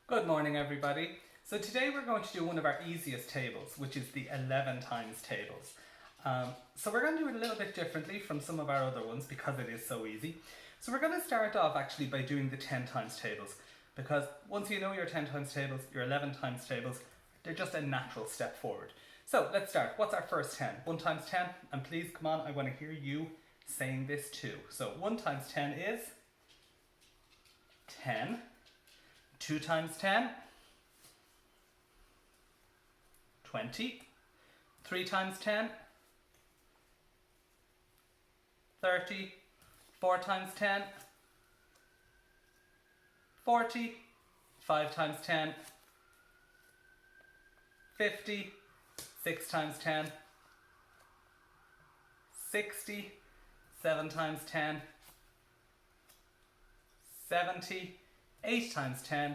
Good morning, everybody. So today we're going to do one of our easiest tables, which is the 11 times tables. So we're going to do it a little bit differently from some of our other ones because it is so easy. So we're going to start off actually by doing the 10 times tables, because once you know your 10 times tables, your 11 times tables, they're just a natural step forward. So let's start. What's our first 10? 1 times 10, and please come on, I want to hear you saying this too. So 1 times 10 is 10. 2 times 10, 20. 3 times 10, 30. 4 times 10, 40. 5 times 10, 50. 6 times 10, 60. 7 times 10, 70. 8 times 10,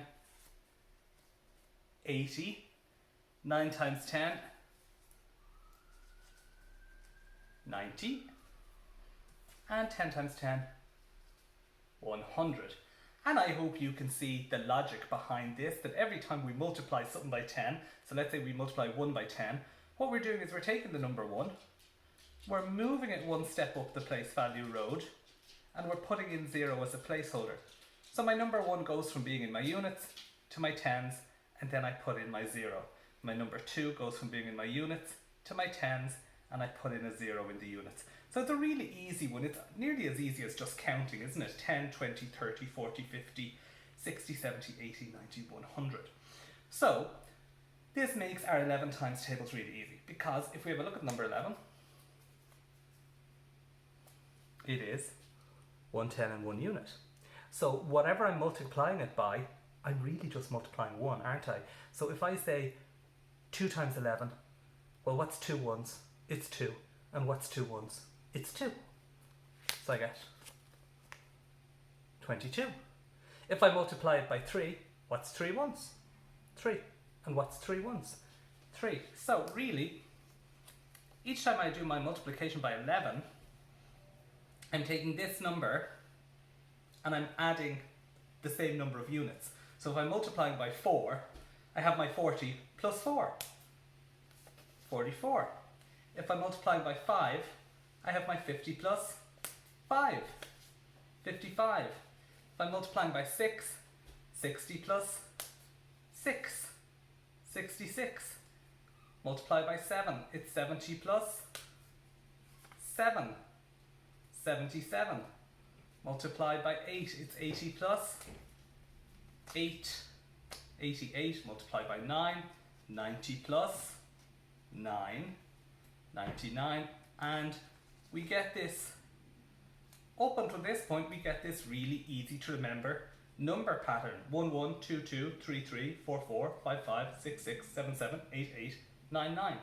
80. 9 times 10, 90. And 10 times 10, 100. And I hope you can see the logic behind this, that every time we multiply something by 10, so let's say we multiply 1 by 10, what we're doing is we're taking the number 1, we're moving it one step up the place value road, and we're putting in 0 as a placeholder. So my number 1 goes from being in my units to my tens, and then I put in my 0. My number 2 goes from being in my units to my tens, and I put in a 0 in the units. So it's a really easy one. It's nearly as easy as just counting, isn't it? 10, 20, 30, 40, 50, 60, 70, 80, 90, 100. So this makes our 11 times tables really easy, because if we have a look at number 11, it is 110 and 1 unit. So whatever I'm multiplying it by, I'm really just multiplying 1, aren't I? So if I say 2 times 11, well, what's 2 ones? It's 2. And what's 2 ones? It's 2. So I get 22. If I multiply it by 3, what's 3 ones? 3. And what's 3 ones? 3. So really, each time I do my multiplication by 11, I'm taking this number and I'm adding the same number of units. So if I'm multiplying by 4, I have my 40 plus 4, 44. If I'm multiplying by 5, I have my 50 plus 5, 55. If I'm multiplying by 6, 60 plus 6, 66. Multiply by 7, it's 70 plus 7, 77. Multiplied by 8, it's 80 plus 8, 88. Multiplied by 9, 90 plus 9, 99. And we get this, up until this point, we get this really easy to remember number pattern. 1, 1, 2, 2, 3, 3, 4, 4, 5, 5, 6, 6, 7, 7, 8, 8, 9, 9.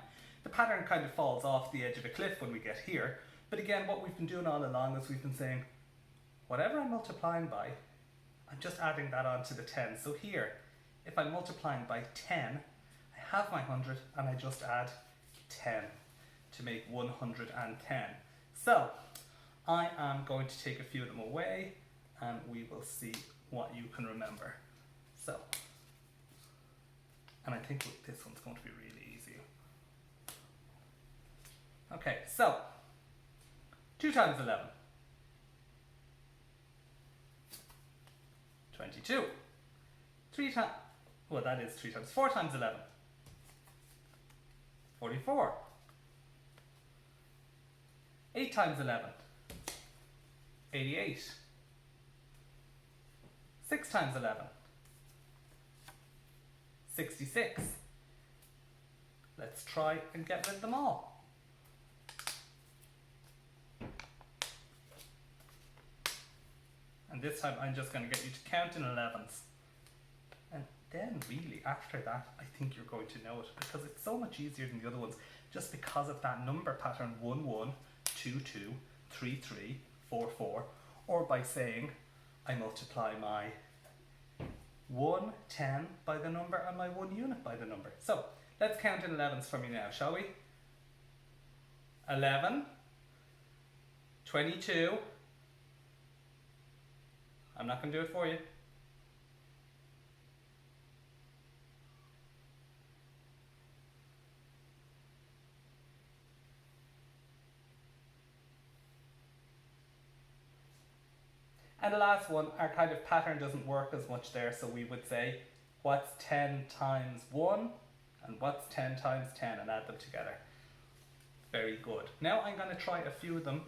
The pattern kind of falls off the edge of a cliff when we get here. But again, what we've been doing all along is we've been saying, whatever I'm multiplying by, I'm just adding that on to the 10. So here, if I'm multiplying by 10, I have my 100 and I just add 10 to make 110. So I am going to take a few of them away and we will see what you can remember. So, and I think this one's going to be really easy. Okay, so 2 times 11. 22. 3 times, well, that is 3 times, 4 times 11. 44. 8 times 11. 88. 6 times 11. 66. Let's try and get rid of them all. And this time I'm just going to get you to count in 11s. And then really after that, I think you're going to know it, because it's so much easier than the other ones, just because of that number pattern 1, 1, 2, 2, 3, 3, 4, 4, or by saying I multiply my 1, 10 by the number and my 1 unit by the number. So let's count in 11s for me now, shall we? 11, 22, I'm not going to do it for you. And the last one, our kind of pattern doesn't work as much there, so we would say, what's 10 times 1 and what's 10 times 10, and add them together. Very good. Now I'm going to try a few of them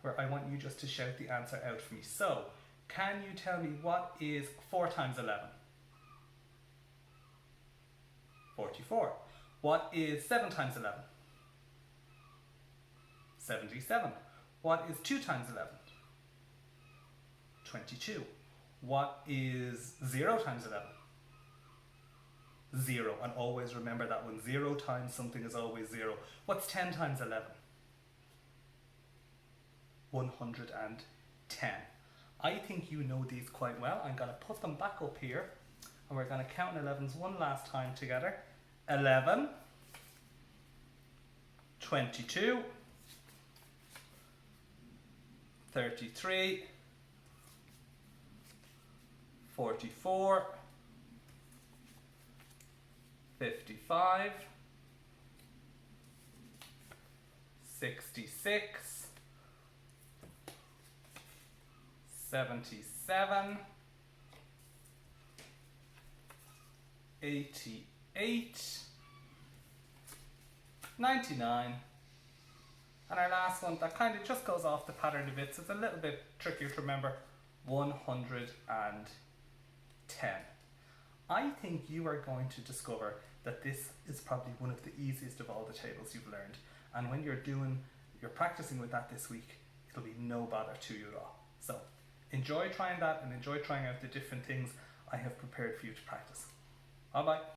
where I want you just to shout the answer out for me. So, can you tell me what is 4 times 11? 44. What is 7 times 11? 77. What is 2 times 11? 22. What is 0 times 11? 0. And always remember that one. 0 times something is always 0. What's 10 times 11? 110. I think you know these quite well. I'm going to put them back up here and we're going to count 11s one last time together. 11, 22, 33, 44, 55, 66, 77, 88, 99, and our last one that kind of just goes off the pattern a bit, so it's a little bit trickier to remember, 110. I think you are going to discover that this is probably one of the easiest of all the tables you've learned, and when you're practicing with that this week, it'll be no bother to you at all. So enjoy trying that and enjoy trying out the different things I have prepared for you to practice. Bye bye.